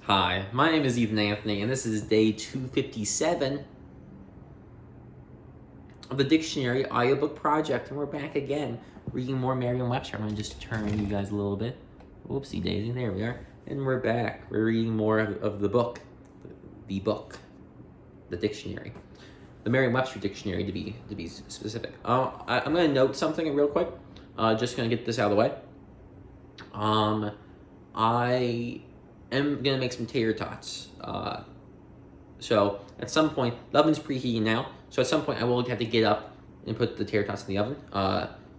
Hi, my name is Ethan Anthony, and this is day 257 of the Dictionary Audiobook Project, and we're back again, reading more Merriam-Webster. I'm going to just turn you guys a little bit. Whoopsie daisy, there we are. And we're back. We're reading more of the book, the dictionary. The Merriam-Webster Dictionary, to be specific. I'm going to note something real quick. Just going to get this out of the way. I am going to make some tater tots. So at some point, the oven's preheating now. So at some point, I will have to get up and put the tater tots in the oven.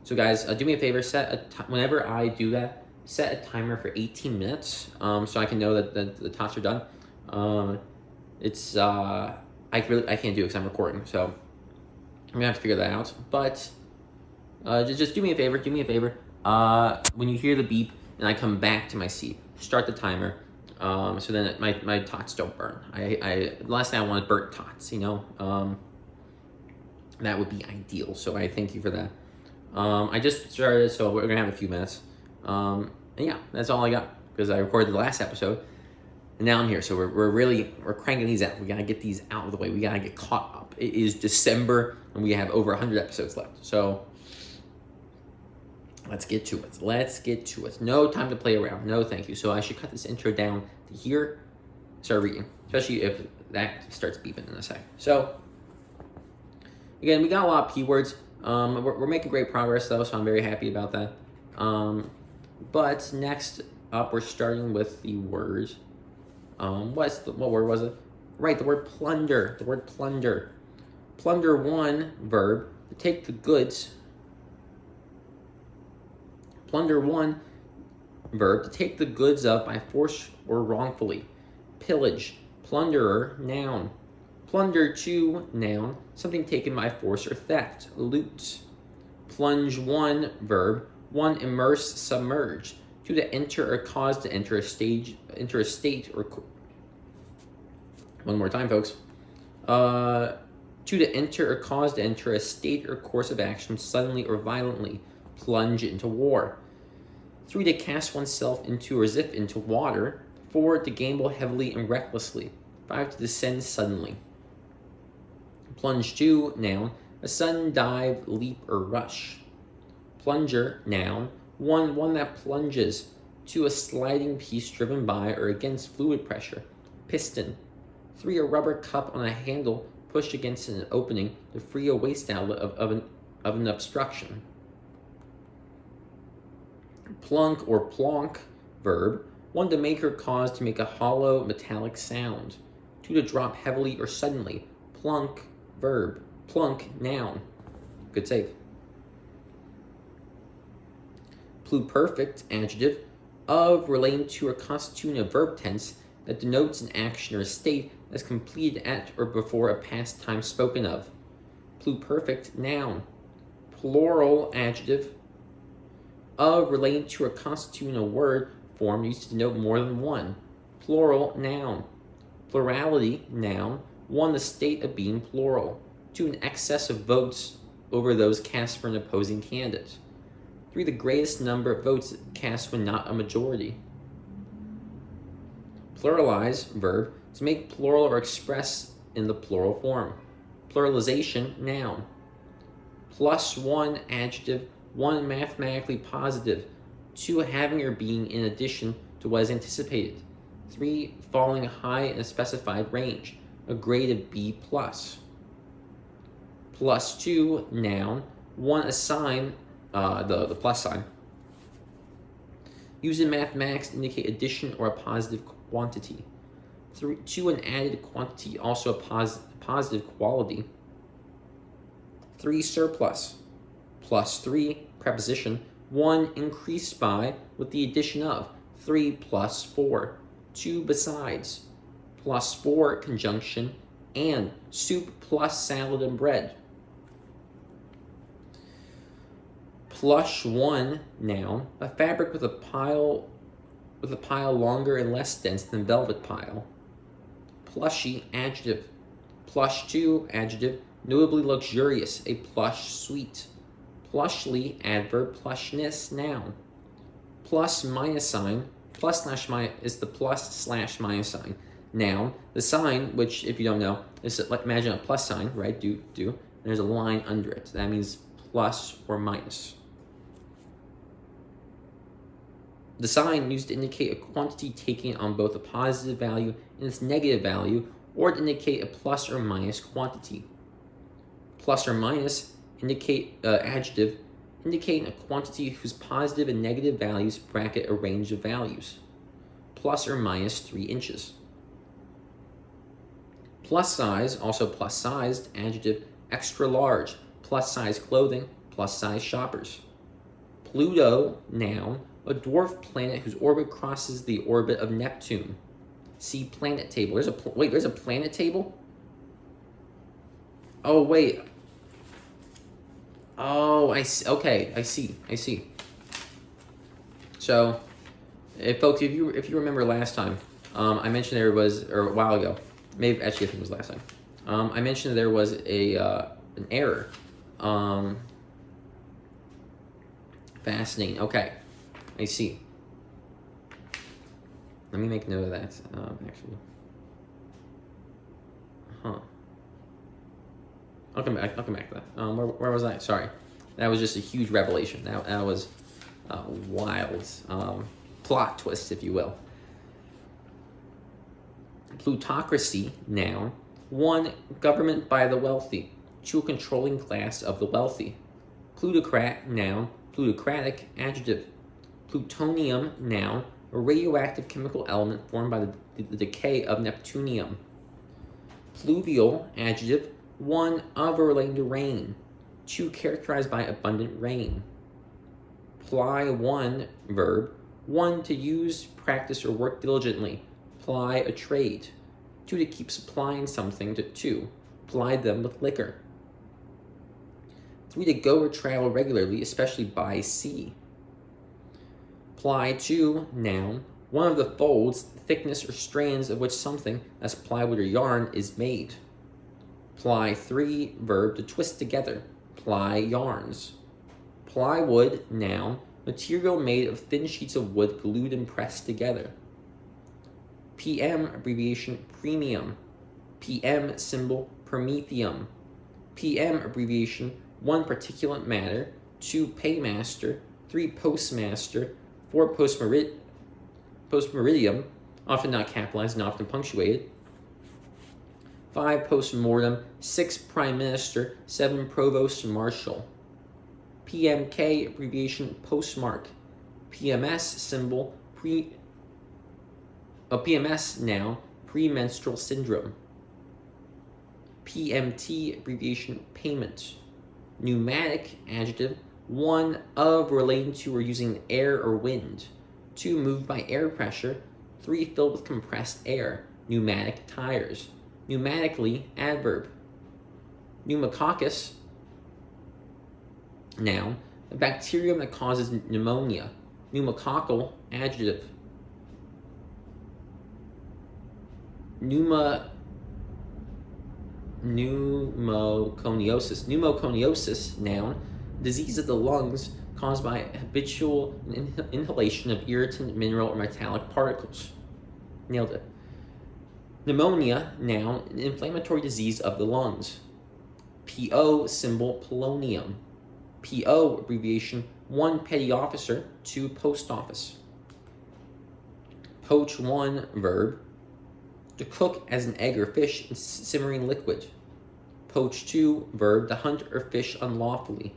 So guys, do me a favor, whenever I do that, set a timer for 18 minutes, so I can know that the tots are done. I can't do it because I'm recording, so I'm gonna have to figure that out. But just do me a favor. When you hear the beep and I come back to my seat, start the timer. So then my tots don't burn. The last thing I want is burnt tots, that would be ideal. So I thank you for that. I just started, so we're gonna have a few minutes. And yeah, that's all I got because I recorded the last episode, and now I'm here. So we're cranking these out. We gotta get these out of the way. We gotta get caught up. It is December, and we have over 100 episodes left. So let's get to it. No time to play around. No, thank you. So I should cut this intro down to here. Start reading, especially if that starts beeping in a sec. So again, we got a lot of keywords. We're making great progress though, so I'm very happy about that. But next up, we're starting with the words. What word was it? Right, the word plunder. The word plunder. Plunder 1, verb, to take the goods. Plunder 1, verb, to take the goods of by force or wrongfully. Pillage. Plunderer, noun. Plunder 2, noun, something taken by force or theft. Loot. Plunge 1, verb, 1, immerse, submerge. 2, to enter or cause to enter a state or... One more time, folks. 2, to enter or cause to enter a state or course of action suddenly or violently. Plunge into war. 3, to cast oneself into or as if into water. 4, to gamble heavily and recklessly. 5, to descend suddenly. Plunge 2, noun, a sudden dive, leap, or rush. Plunger, noun, one that plunges. 2, a sliding piece driven by or against fluid pressure. Piston. 3, a rubber cup on a handle pushed against an opening to free a waste outlet of an obstruction. Plunk or plonk, verb, 1, to make or cause to make a hollow metallic sound. 2, to drop heavily or suddenly. Plunk, verb. Plunk, noun. Good save. Pluperfect, adjective, of relating to or constituting a verb tense that denotes an action or a state as completed at or before a past time spoken of. Pluperfect, noun. Plural, adjective, of relating to or constituting a word form used to denote more than one. Plural, noun. Plurality, noun, 1, the state of being plural. 2, an excess of votes over those cast for an opposing candidate. 3, the greatest number of votes cast when not a majority. Pluralize, verb, to make plural or express in the plural form. Pluralization, noun. Plus 1, adjective, 1, mathematically positive. 2, having or being in addition to what is anticipated. 3, falling high in a specified range, a grade of B+. Plus 2, noun, 1, a sign, the plus sign, used in mathematics to indicate addition or a positive quantity. 2, an added quantity, also a positive quality. 3, surplus. Plus 3, preposition, 1, increased by, with the addition of. 3 plus 4. 2, besides. Plus 4, conjunction, and. Soup plus salad and bread. Plush 1, noun, a fabric with a pile longer and less dense than velvet pile. Plushy, adjective. Plush 2, adjective, notably luxurious, a plush suite. Plushly, adverb, plushness, noun. Plus minus sign, is the plus slash minus sign. Noun, the sign, which if you don't know, is like imagine a plus sign, right? Do. And there's a line under it. That means plus or minus. The sign used to indicate a quantity taken on both a positive value and its negative value, or to indicate a plus or minus quantity. Plus or minus indicate adjective indicating a quantity whose positive and negative values bracket a range of values. Plus or minus 3 inches. Plus size, also plus sized, adjective extra large, plus size clothing, plus size shoppers. Pluto, noun, a dwarf planet whose orbit crosses the orbit of Neptune. See planet table. There's a planet table? Oh, wait. Oh, I see. Okay, I see. So, folks, if you remember last time, I mentioned there was, or a while ago, maybe actually I think it was last time. I mentioned there was an error. Fascinating. Okay, I see. Let me make note of that. Actually, I'll come back to that. Where was I? Sorry, that was just a huge revelation. That was wild plot twist, if you will. Plutocracy, noun. 1. Government by the wealthy. 2. A controlling class of the wealthy. Plutocrat, noun. Plutocratic, adjective. Plutonium, noun. A radioactive chemical element formed by the decay of neptunium. Pluvial, adjective. 1. Of or relating to rain. 2. Characterized by abundant rain. Ply 1, verb. 1. To use, practice, or work diligently. Ply a trade. 2. To keep supplying something. 2. Ply them with liquor. 3. To go or travel regularly, especially by sea. Ply 2, noun. 1 of the folds, thickness, or strands of which something, as plywood or yarn, is made. Ply 3, verb. To twist together. Ply yarns. Plywood, noun. Material made of thin sheets of wood glued and pressed together. PM, abbreviation, premium. PM, symbol, promethium. PM, abbreviation, 1. Particulate matter. 2. Paymaster. 3. Postmaster. 4. Postmeridium, often not capitalized and often punctuated. 5. Postmortem. 6. Prime Minister. 7. Provost Marshal. PMK, abbreviation, postmark. PMS, symbol, PMS, noun, premenstrual syndrome. PMT, abbreviation, payment. Pneumatic, adjective, 1. Of, relating to, or using air or wind. 2. Moved by air pressure. 3. Filled with compressed air. Pneumatic tires. Pneumatically, adverb. Pneumococcus, noun, a bacterium that causes pneumonia. Pneumococcal, adjective. Pneumoconiosis, noun, disease of the lungs caused by habitual inhalation of irritant, mineral, or metallic particles. Nailed it. Pneumonia, noun, an inflammatory disease of the lungs. PO, symbol, polonium. PO, abbreviation, 1. Petty officer. 2. Post office. Poach 1, verb. To cook as an egg or fish in simmering liquid. Poach 2, verb. To hunt or fish unlawfully.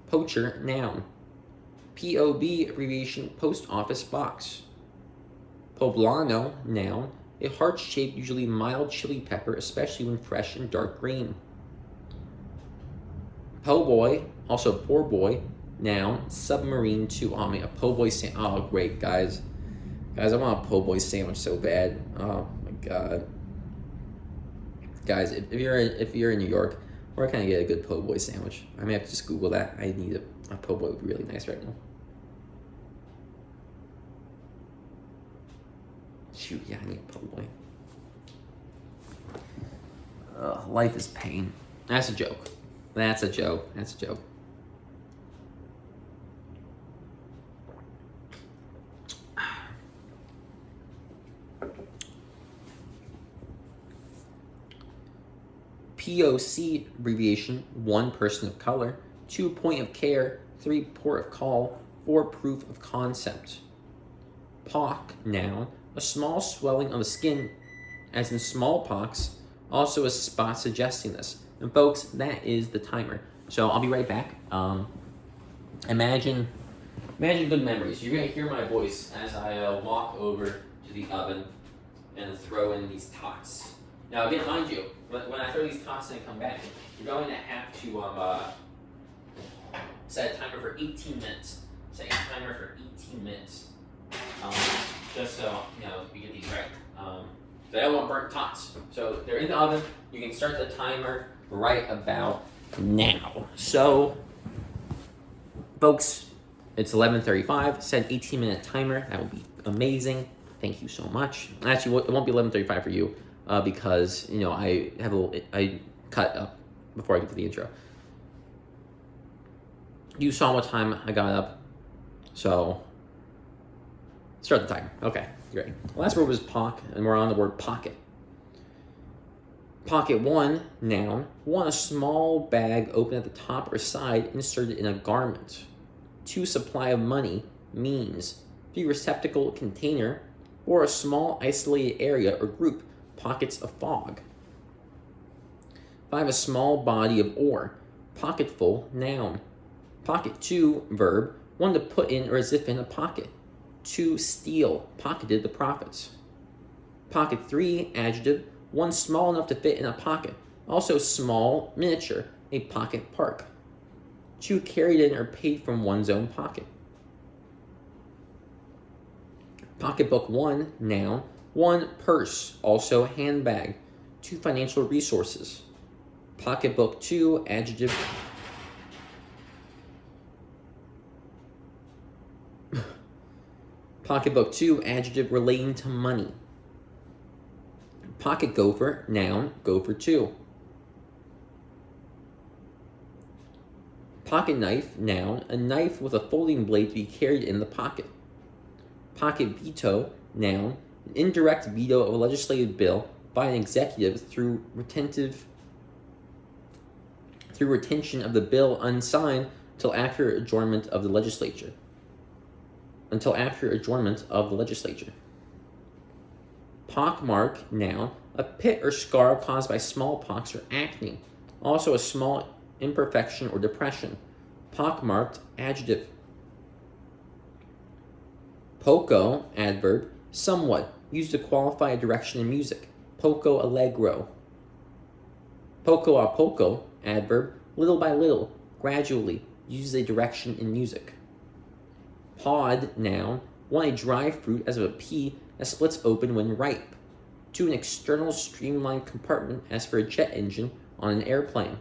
Poacher, noun. POB, abbreviation, post office box. Poblano, noun. A heart-shaped, usually mild chili pepper, especially when fresh and dark green. Po' boy, also poor boy, noun, submarine 2. Oh man, a po' boy sandwich. Oh great, guys, I want a po' boy sandwich so bad. Oh my god, guys, if you're in New York, where can I get a good po' boy sandwich? I may have to just Google that. I need a po' boy would be really nice right now. Shoot, yeah, I need a po' boy. Life is pain. That's a joke. That's a joke. POC abbreviation, 1 person of color, 2 point of care, 3 port of call, 4 proof of concept. Pock, noun, a small swelling on the skin, as in smallpox, also a spot suggesting this. And folks, that is the timer. So I'll be right back. Imagine good memories. You're gonna hear my voice as I walk over to the oven and throw in these tots. Now again, mind you, when I throw these tots in and come back, you're going to have to set a timer for 18 minutes. Set a timer for 18 minutes. Just so we get these right. So I don't want burnt tots. So they're in the oven. You can start the timer right about now. So, folks, it's 11:35. Set an 18-minute timer. That would be amazing. Thank you so much. Actually, it won't be 11:35 for you because I cut up before I get to the intro. You saw what time I got up, so start the timer. Okay, great. The last word was pock, and we're on the word pocket. Pocket 1, noun, 1, a small bag open at the top or side, inserted in a garment. 2, supply of money, means. 3, receptacle, container, or a small isolated area or group, pockets of fog. 5, a small body of ore, pocketful, noun. Pocket 2, verb, 1 to put in or as if in a pocket. 2, steal, pocketed the profits. Pocket 3, adjective, 1 small enough to fit in a pocket. Also small, miniature, a pocket park. 2, carried in or paid from one's own pocket. Pocketbook 1, noun, 1, purse, also handbag. 2, financial resources. Pocketbook 2, adjective, Pocketbook 2, adjective relating to money. Pocket gopher, noun, gopher 2. Pocket knife, noun, a knife with a folding blade to be carried in the pocket. Pocket veto, noun, an indirect veto of a legislative bill by an executive through retention of the bill unsigned until after adjournment of the legislature. Pockmark, noun, a pit or scar caused by smallpox or acne. Also a small imperfection or depression. Pockmarked, adjective. Poco, adverb, somewhat, used to qualify a direction in music. Poco allegro. Poco a poco, adverb, little by little, gradually, uses a direction in music. Pod, noun, 1, a dry fruit as of a pea that splits open when ripe. 2, an external streamlined compartment as for a jet engine on an airplane.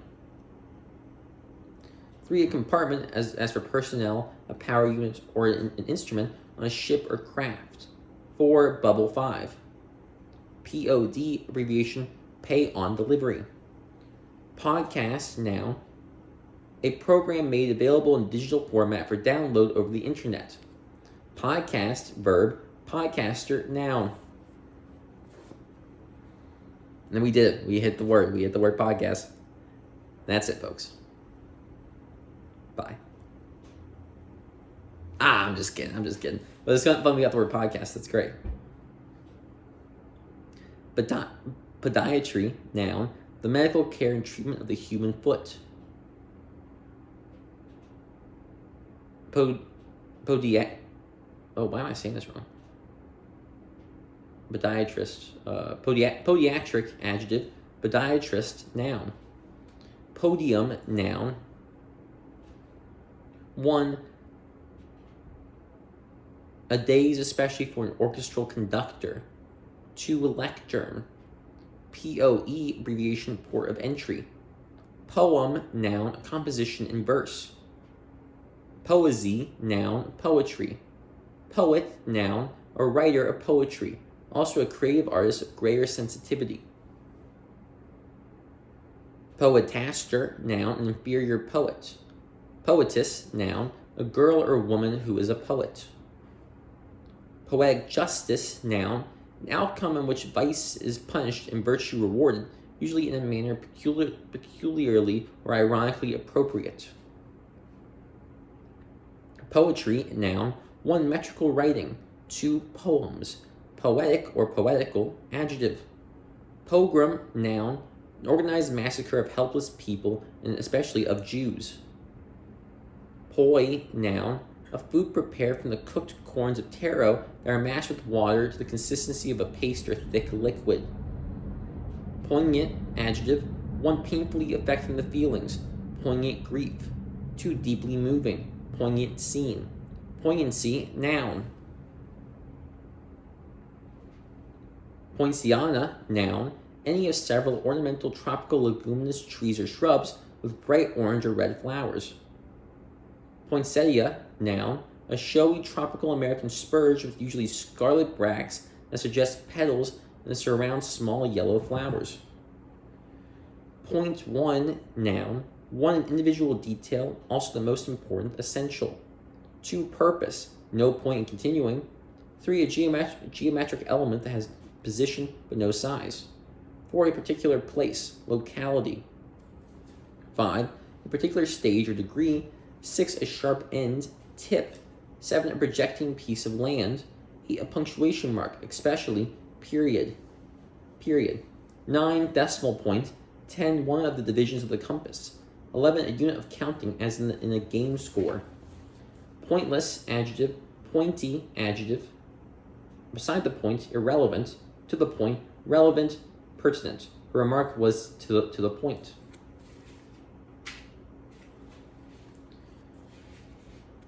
3, a compartment as for personnel, a power unit, or an instrument on a ship or craft. 4, bubble 5. POD, abbreviation, pay on delivery. Podcast, noun, a program made available in digital format for download over the internet. Podcast, verb, podcaster, noun. And then we did it. We hit the word podcast. That's it, folks. Bye. I'm just kidding. But it's kind of fun we got the word podcast. That's great. Podiatry, noun, the medical care and treatment of the human foot. Why am I saying this wrong? Podiatrist, podiatric, adjective, podiatrist, noun. Podium, noun. 1, a days especially for an orchestral conductor. 2, lectern. POE, abbreviation, port of entry. Poem, noun, a composition in verse. Poesy, noun, poetry. Poet, noun, a writer of poetry. Also a creative artist of greater sensitivity. Poetaster, noun, an inferior poet. Poetess, noun, a girl or woman who is a poet. Poetic justice, noun, an outcome in which vice is punished and virtue rewarded, usually in a manner peculiarly or ironically appropriate. Poetry, noun, 1 metrical writing, 2 poems. Poetic or poetical, adjective. Pogrom, noun, an organized massacre of helpless people, and especially of Jews. Poi, noun, a food prepared from the cooked corns of taro that are mashed with water to the consistency of a paste or thick liquid. Poignant, adjective, 1 painfully affecting the feelings, poignant grief. 2 deeply moving, poignant scene. Poignancy, noun. Poinciana, noun, any of several ornamental tropical leguminous trees or shrubs with bright orange or red flowers. Poinsettia, noun, a showy tropical American spurge with usually scarlet bracts that suggest petals and surround small yellow flowers. Point 1, noun, 1 an individual detail, also the most important, essential. 2 purpose, no point in continuing. 3 a geometric element that has position but no size. 4 a particular place, locality. 5 a particular stage or degree. 6 a sharp end, tip. 7 a projecting piece of land. 8 a punctuation mark, especially period. 9 decimal point. 10 one of the divisions of the compass. 11 a unit of counting, as in a game score. Pointless, adjective. Pointy, adjective. Beside the point, irrelevant. To the point, relevant, pertinent. Her remark was to the point.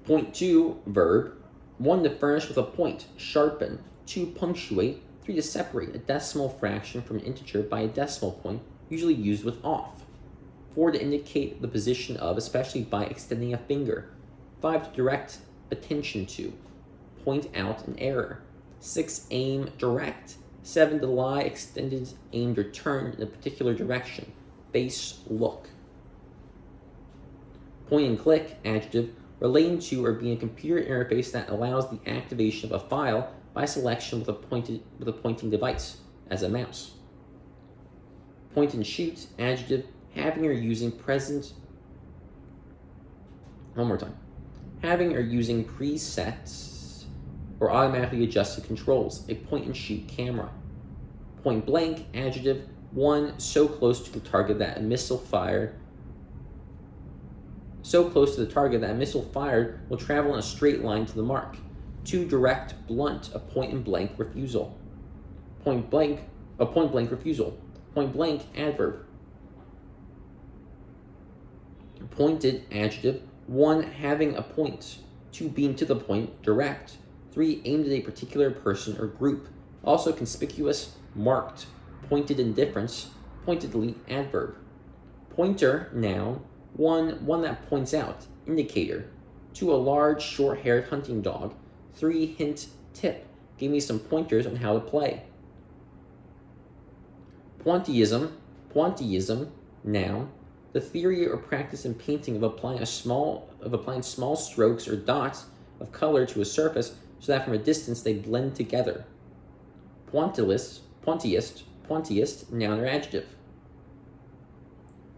Point 2, verb. 1 to furnish with a point, sharpen. 2 punctuate. 3 to separate a decimal fraction from an integer by a decimal point, usually used with off. 4 to indicate the position of, especially by extending a finger. 5 to direct attention to, point out an error. 6 aim, direct. 7 to lie extended, aimed, or turned in a particular direction. Face, look. Point and click, adjective, relating to or being a computer interface that allows the activation of a file by selection with a pointing device, as a mouse. Point and shoot, adjective, having or using having or using presets or automatically adjusted controls, a point and shoot camera. Point blank, adjective, 1 so close to the target that a missile fired will travel in a straight line to the mark. 2 direct, blunt, a point and blank refusal. A point blank refusal. Point blank, adverb. Pointed, adjective, 1 having a point. 2 being to the point, direct. 3 aimed at a particular person or group. Also conspicuous, marked. Pointed indifference, pointedly, adverb. Pointer, noun, 1 that points out, indicator. 2 a large, short-haired hunting dog. 3 hint, tip, give me some pointers on how to play. Pointillism, noun, the theory or practice in painting of applying small strokes or dots of color to a surface so that from a distance they blend together. Pointilliст, noun or adjective.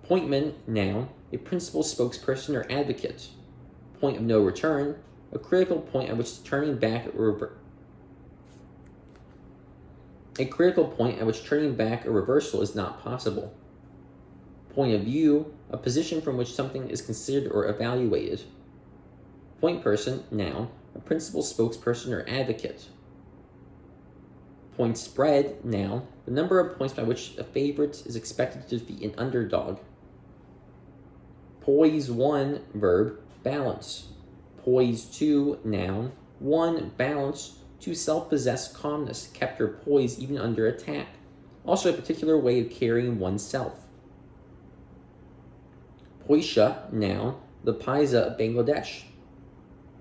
Pointman, noun, a principal, spokesperson, or advocate. Point of no return, a critical point at which turning back or reversal is not possible. Point of view, a position from which something is considered or evaluated. Point person, noun, a principal, spokesperson, or advocate. Point spread, noun, the number of points by which a favorite is expected to defeat an underdog. Poise 1, verb, balance. Poise 2, noun, 1, balance, 2, self-possessed calmness, kept or poised even under attack. Also a particular way of carrying oneself. Poisha, noun, the paisa of Bangladesh.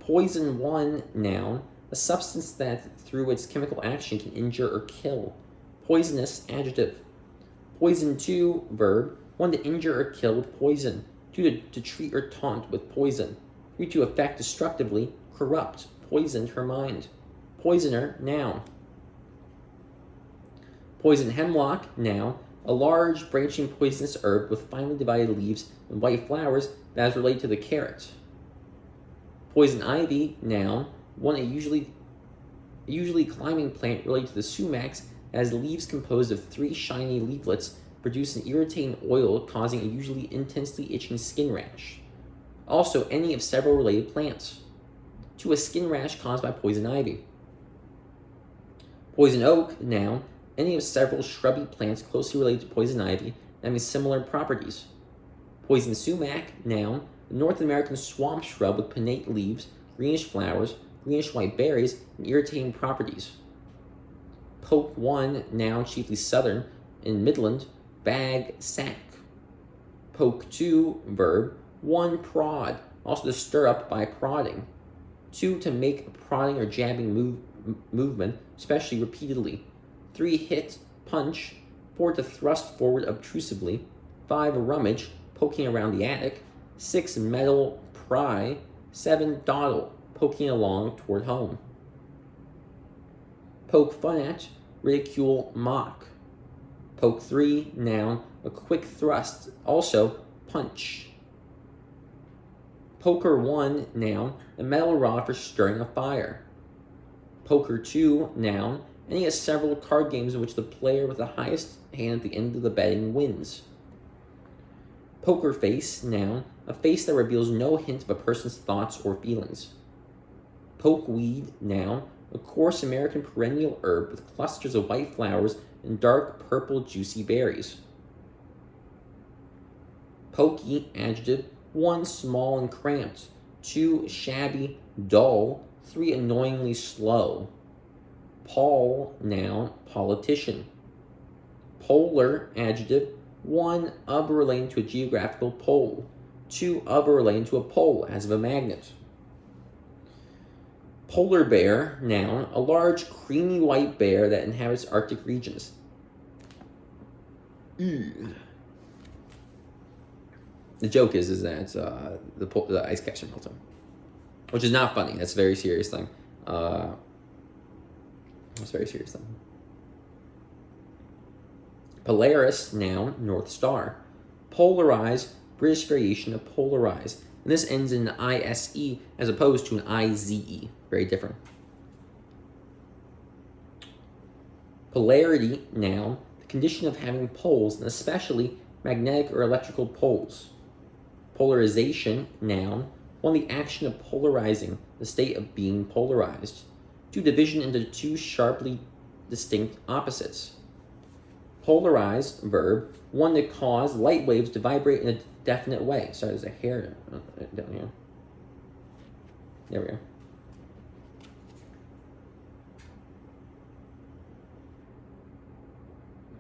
Poison 1, noun, a substance that through its chemical action can injure or kill. Poisonous, adjective. Poison 2, verb, 1 to injure or kill with poison. 2 to treat or taunt with poison. 3 to affect destructively, corrupt, poisoned her mind. Poisoner, noun. Poison hemlock, noun, a large branching poisonous herb with finely divided leaves and white flowers that is related to the carrot. Poison ivy, noun, one a usually climbing plant related to the sumacs that has leaves composed of 3 shiny leaflets produce an irritating oil causing a usually intensely itching skin rash. Also, any of several related plants. To a skin rash caused by poison ivy. Poison oak, noun, any of several shrubby plants closely related to poison ivy and having similar properties. Poison sumac, noun, a North American swamp shrub with pinnate leaves, greenish flowers, greenish-white berries, and irritating properties. Poke 1, noun, chiefly southern, in Midland, bag, sack. Poke 2, verb, 1, prod, also to stir up by prodding. 2, to make a prodding or jabbing movement, especially repeatedly. 3, hit, punch. 4, to thrust forward obtrusively. 5, rummage, poking around the attic. 6, meddle, pry. 7, dawdle, poking along toward home. Poke fun at, ridicule, mock. Poke 3, noun, a quick thrust, also punch. Poker 1, noun, a metal rod for stirring a fire. Poker 2, noun, any of several card games in which the player with the highest hand at the end of the betting wins. Poker face, noun, a face that reveals no hint of a person's thoughts or feelings. Pokeweed, noun, a coarse American perennial herb with clusters of white flowers and dark purple juicy berries. Pokey, adjective, 1, small and cramped. 2, shabby, dull. 3, annoyingly slow. Pol, noun, politician. Polar, adjective, 1, of or relating to a geographical pole. 2, of or relating to a pole, as of a magnet. Polar bear, noun, a large creamy white bear that inhabits Arctic regions. The joke is that the ice caps are melting, which is not funny. That's a very serious thing. Polaris, noun, North Star. Polarize, British variation of polarize. And this ends in an ISE as opposed to an IZE. Very different. Polarity, noun, the condition of having poles, and especially magnetic or electrical poles. Polarization, noun, 1, the action of polarizing, the state of being polarized. 2, division into 2 sharply distinct opposites. Polarize, verb, 1, to cause light waves to vibrate in a definite way. Sorry, there's a hair down here. There we go.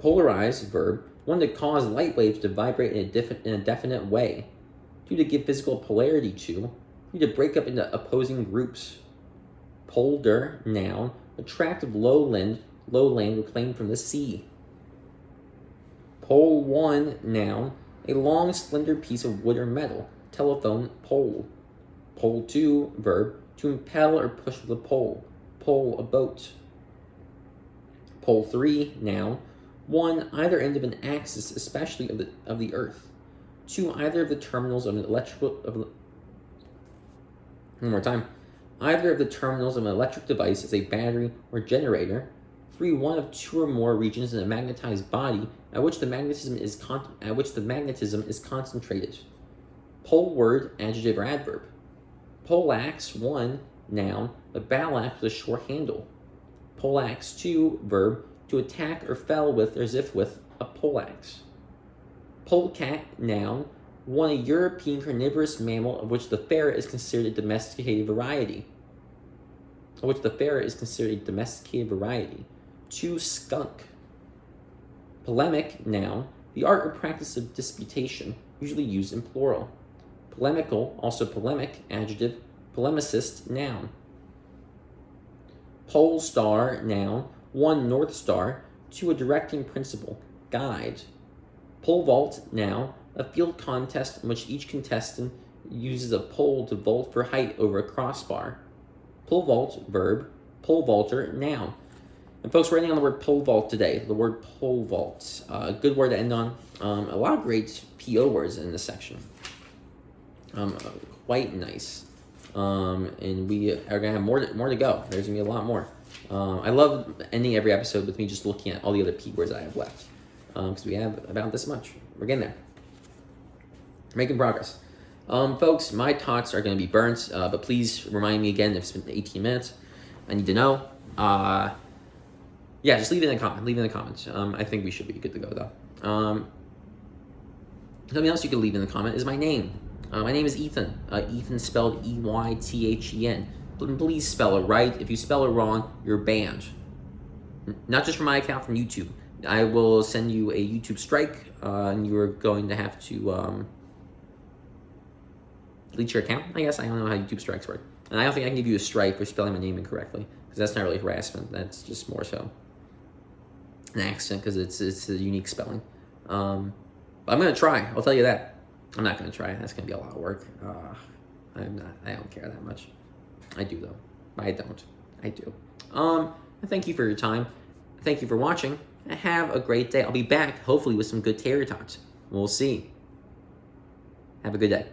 Polarize, verb, 1, to cause light waves to vibrate in a definite way. 2, to give physical polarity to. 3, to break up into opposing groups. Polder, noun, a tract of lowland reclaimed from the sea. Pole 1, noun, a long, slender piece of wood or metal, telephone pole. Pole 2, verb, to impel or push with a pole. Pole, a boat. Pole 3, noun, 1, either end of an axis, especially of the earth. 2, either of the terminals of an Either of the terminals of an electric device is a battery or generator. 3, 1 of 2 or more regions in a magnetized body at which the magnetism is concentrated. Poleward, adjective or adverb. Poleaxe, 1, noun, a battle axe with a short handle. Poleaxe 2, verb, to attack or fell with or as if with a poleaxe. Polecat, noun, 1, a European carnivorous mammal of which the ferret is considered a domesticated variety. 2, skunk. Polemic, noun, the art or practice of disputation, usually used in plural. Polemical, also polemic, adjective, polemicist, noun. Pole star, noun, 1, North Star. 2, a directing principle, guide. Pole vault, noun, a field contest in which each contestant uses a pole to vault for height over a crossbar. Pole vault, verb. Pole vaulter, noun, And folks, we're ending on the word pole vault today. The word pole vault. Good word to end on. A lot of great PO words in this section. Quite nice. And we are going to have more to go. There's going to be a lot more. I love ending every episode with me just looking at all the other P words I have left. Because we have about this much. We're getting there. We're making progress. Folks, my thoughts are going to be burnt, but please remind me again if it's been 18 minutes. I need to know. Yeah, just leave it in the comment. Leave it in the comments. I think we should be good to go, though. Something else you can leave in the comment is my name. My name is Ethan. Ethan spelled E-Y-T-H-E-N. Please spell it right. If you spell it wrong, you're banned. Not just from my account, from YouTube. I will send you a YouTube strike, and you are going to have to delete your account, I guess. I don't know how YouTube strikes work. And I don't think I can give you a strike for spelling my name incorrectly, because that's not really harassment. That's just more so an accident, because it's a unique spelling. But I'm going to try. I'll tell you that. I'm not going to try. That's going to be a lot of work. I don't care that much. I do, though. I don't. I do. Thank you for your time. Thank you for watching. Have a great day. I'll be back, hopefully, with some good tarot talks. We'll see. Have a good day.